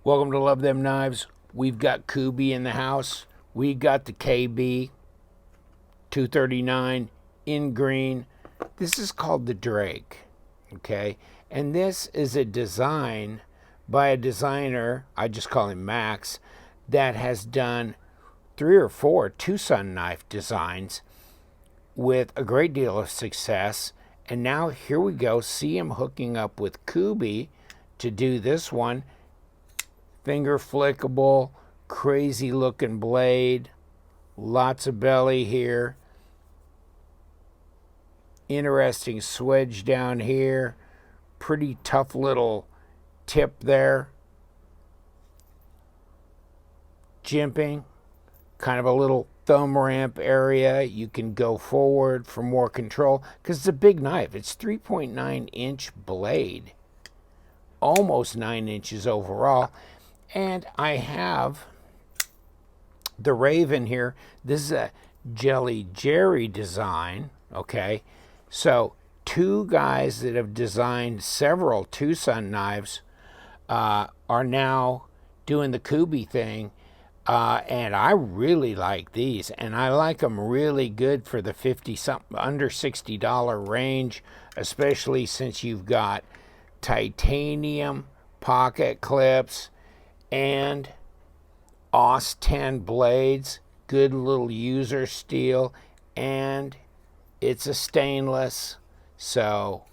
Welcome to Love Them Knives. We've got Kubey in the house. We got the KB239 in green. This is called the Drake, okay? And this is a design by a designer, I just call him Max, that has done 3 or 4 Tucson knife designs with a great deal of success. And now here we go, see him hooking up with Kubey to do this one. Finger flickable, crazy looking blade, lots of belly here. Interesting swedge down here, pretty tough little tip there. Jimping, kind of a little thumb ramp area. You can go forward for more control because it's a big knife. It's 3.9 inch blade, almost 9 inches overall. And I have the Raven here. This is a Jelly Jerry design, okay? So 2 guys that have designed several Tucson knives are now doing the Kubey thing. And I really like these, and I like them really good for the under $60 range, especially since you've got titanium pocket clips and AUS 10 blades, good little user steel, and it's a stainless, so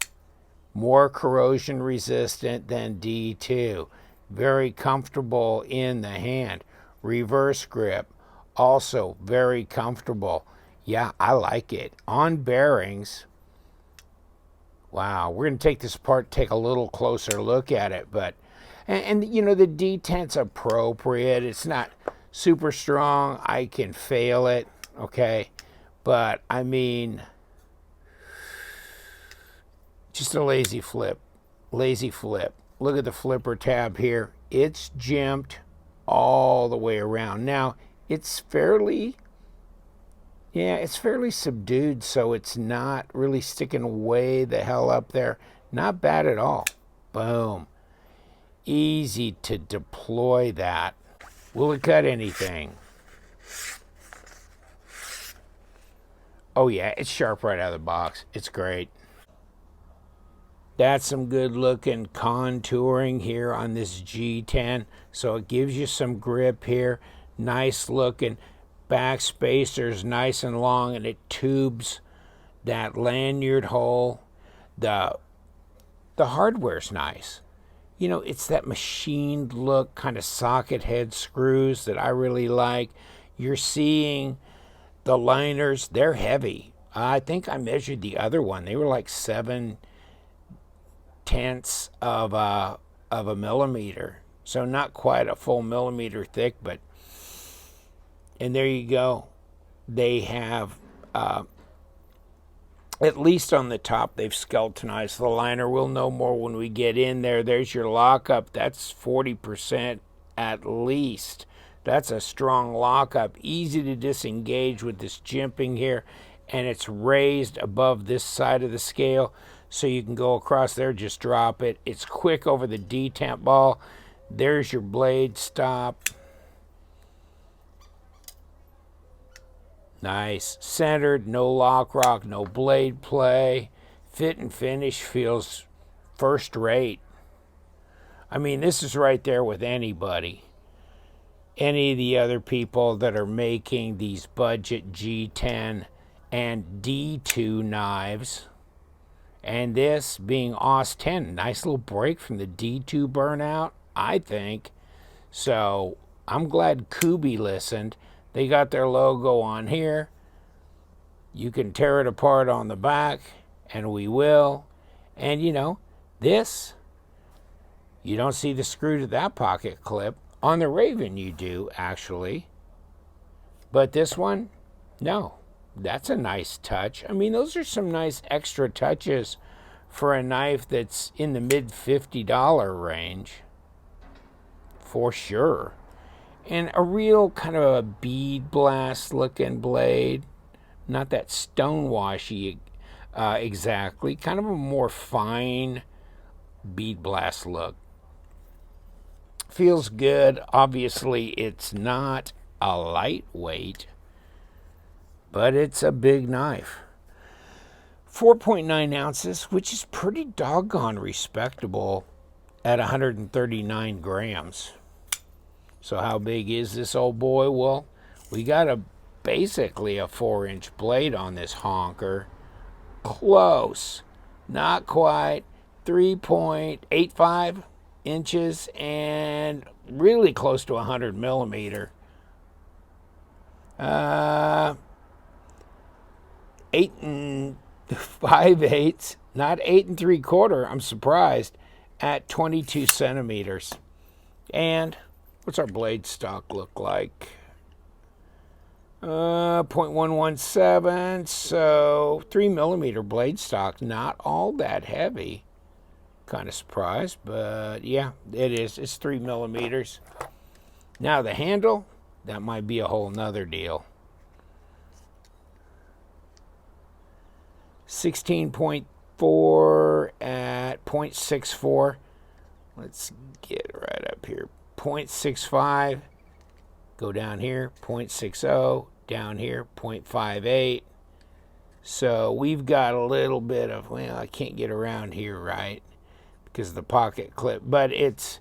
more corrosion resistant than D2. Very comfortable in the hand. Reverse grip, also very comfortable. Yeah, I like it. On bearings, wow, we're going to take this apart, take a little closer look at it, but and you know, the detent's appropriate. It's not super strong. I can fail it, okay? But, I mean, just a lazy flip. Lazy flip. Look at the flipper tab here. It's jimped all the way around. Now, it's fairly subdued, so it's not really sticking way the hell up there. Not bad at all. Boom. Easy to deploy that. Will it cut anything? Oh yeah, it's sharp right out of the box. It's great. That's some good looking contouring here on this G10. So it gives you some grip here. Nice looking back spacers, nice and long, and it tubes that lanyard hole. The hardware's nice. You know, it's that machined look, kind of socket head screws that I really like. You're seeing the liners, they're heavy. I think I measured the other one. They were like 7/10 of a millimeter. So not quite a full millimeter thick, but, and there you go. They have, at least on the top, they've skeletonized the liner. We'll know more when we get in there. There's your lockup. That's 40% at least. That's a strong lockup. Easy to disengage with this jimping here. And it's raised above this side of the scale. So you can go across there, just drop it. It's quick over the detent ball. There's your blade stop. Nice. Centered, no lock rock, no blade play. Fit and finish feels first rate. I mean, this is right there with anybody. Any of the other people that are making these budget G10 and D2 knives. And this being AUS 10. Nice little break from the D2 burnout, I think. So I'm glad Kubey listened. They got their logo on here. You can tear it apart on the back, and we will. And you know, this, you don't see the screw to that pocket clip. On the Raven you do, actually. But this one, no. That's a nice touch. I mean, those are some nice extra touches for a knife that's in the mid $50 range. For sure. And a real kind of a bead blast looking blade. Not that stonewashy exactly. Kind of a more fine bead blast look. Feels good. Obviously, it's not a lightweight, but it's a big knife. 4.9 ounces, which is pretty doggone respectable at 139 grams. So how big is this old boy? Well, we got basically a 4-inch blade on this honker. Close. Not quite. 3.85 inches and really close to 100 millimeter. 8 5/8, not 8 3/4. I'm surprised, at 22 centimeters. And what's our blade stock look like? 0.117, so 3 millimeter blade stock, not all that heavy. Kind of surprised, but yeah, it is. It's 3 millimeters. Now the handle, that might be a whole nother deal. 16.4 at 0.64. Let's get right up here. 0.65. Go down here, 0.60, down here, 0.58. So we've got a little bit of, well, I can't get around here, right, because of the pocket clip, but it's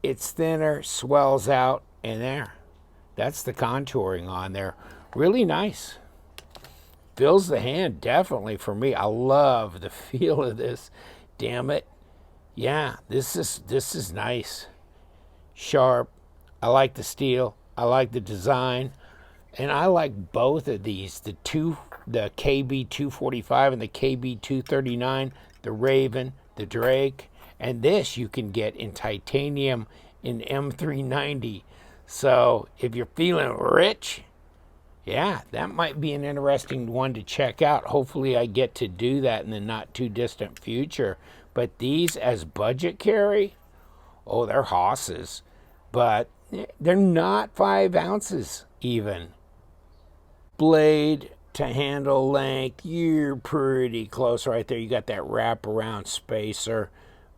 thinner, swells out, and there. That's the contouring on there. Really nice. Fills the hand, definitely, for me. I love the feel of this. Damn it. Yeah, this is nice. Sharp. I like the steel. I like the design. And I like both of these, the KB245 and the KB239, the Raven, the Drake, and this you can get in titanium in M390. So if you're feeling rich, yeah, that might be an interesting one to check out. Hopefully I get to do that in the not too distant future. But these as budget carry, oh, they're hosses. But they're not 5 ounces even. Blade to handle length, you're pretty close right there. You got that wraparound spacer.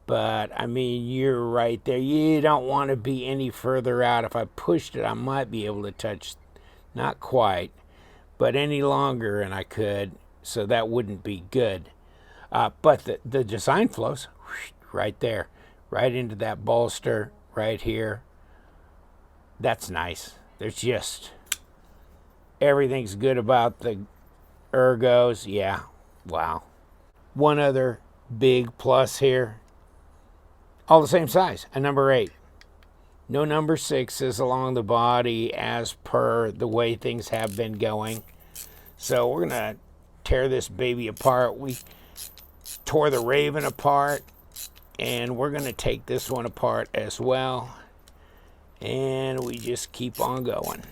But, I mean, you're right there. You don't want to be any further out. If I pushed it, I might be able to touch, not quite, but any longer, and I could. So that wouldn't be good. But the design flows right there, right into that bolster right here. That's nice. There's just, everything's good about the ergos. Yeah, wow. One other big plus here. All the same size, a number 8. No number 6s along the body as per the way things have been going. So we're going to tear this baby apart. We tore the Raven apart, and we're going to take this one apart as well. And we just keep on going.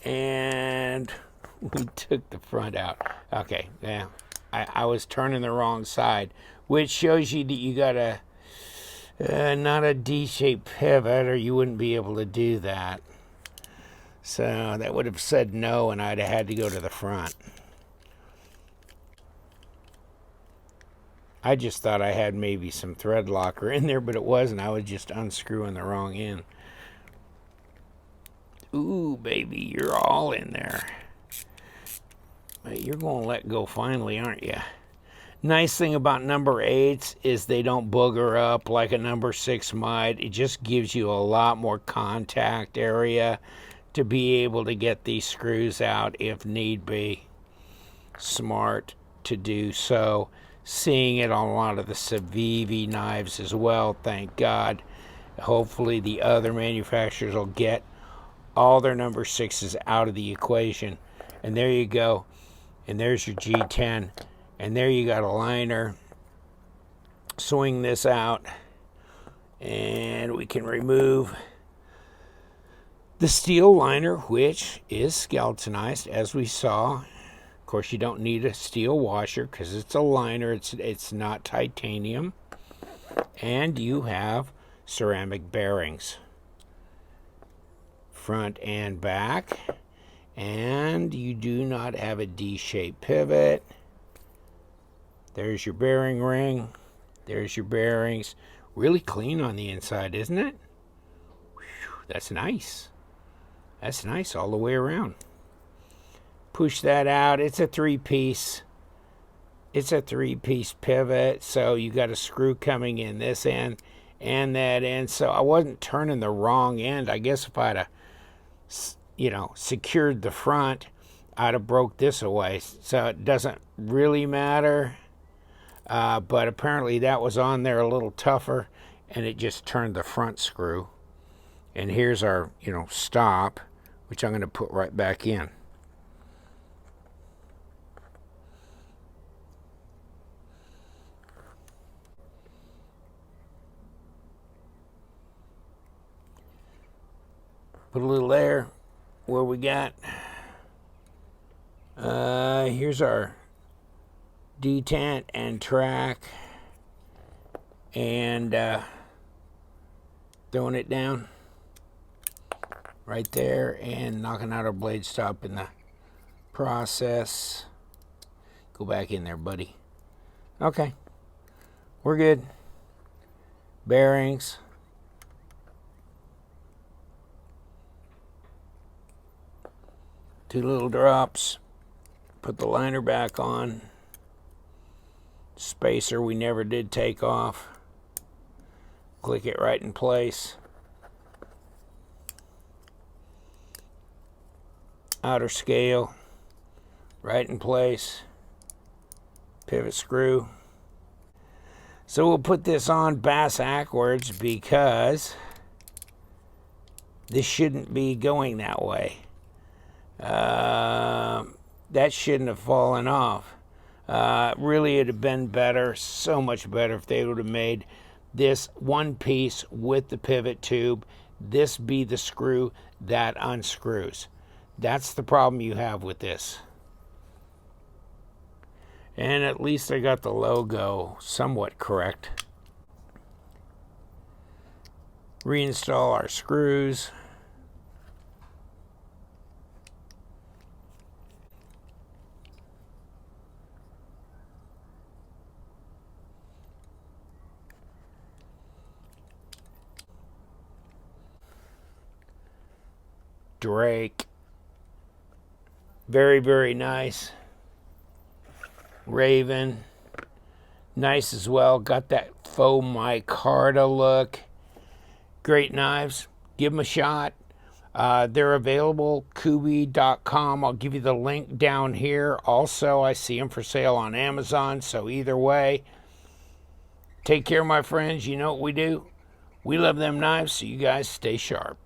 And we took the front out. Okay, yeah, I was turning the wrong side, which shows you that you got a not a D-shaped pivot, or you wouldn't be able to do that. So that would have said no, and I'd have had to go to the front. I just thought I had maybe some thread locker in there, but it wasn't. I was just unscrewing the wrong end. Ooh, baby, you're all in there. But you're going to let go finally, aren't you? Nice thing about number 8s is they don't booger up like a number 6 might. It just gives you a lot more contact area to be able to get these screws out if need be. Smart to do so. Seeing it on a lot of the Civivi knives as well, thank God. Hopefully the other manufacturers will get all their number 6s out of the equation. And there you go. And there's your G10. And there you got a liner. Swing this out. And we can remove the steel liner, which is skeletonized, as we saw. Of course, you don't need a steel washer because it's a liner. It's not titanium. And you have ceramic bearings, front and back. And you do not have a D-shaped pivot. There's your bearing ring. There's your bearings. Really clean on the inside, isn't it? Whew, that's nice. That's nice all the way around. Push that out. It's a three-piece. It's a three-piece pivot, so you got a screw coming in this end and that end. So I wasn't turning the wrong end. I guess if I'd have, you know, secured the front, I'd have broke this away. So it doesn't really matter. But apparently that was on there a little tougher, and it just turned the front screw. And here's our, you know, stop, which I'm going to put right back in. Put a little there. Where we got? Here's our detent and track, and throwing it down right there and knocking out our blade stop in the process. Go back in there, buddy. Okay, we're good. Bearings. Two little drops. Put the liner back on. Spacer we never did take off. Click it right in place. Outer scale right in place. Pivot screw. So we'll put this on backwards because this shouldn't be going that way. That shouldn't have fallen off. Really, it'd have been better, so much better, if they would have made this one piece with the pivot tube. This be the screw that unscrews. That's the problem you have with this. And at least I got the logo somewhat correct. Reinstall our screws. Drake. Very, very nice. Raven. Nice as well. Got that faux micarta look. Great knives. Give them a shot. They're available. Kubey.com. I'll give you the link down here. Also, I see them for sale on Amazon. So either way, take care, my friends. You know what we do. We love them knives, so you guys stay sharp.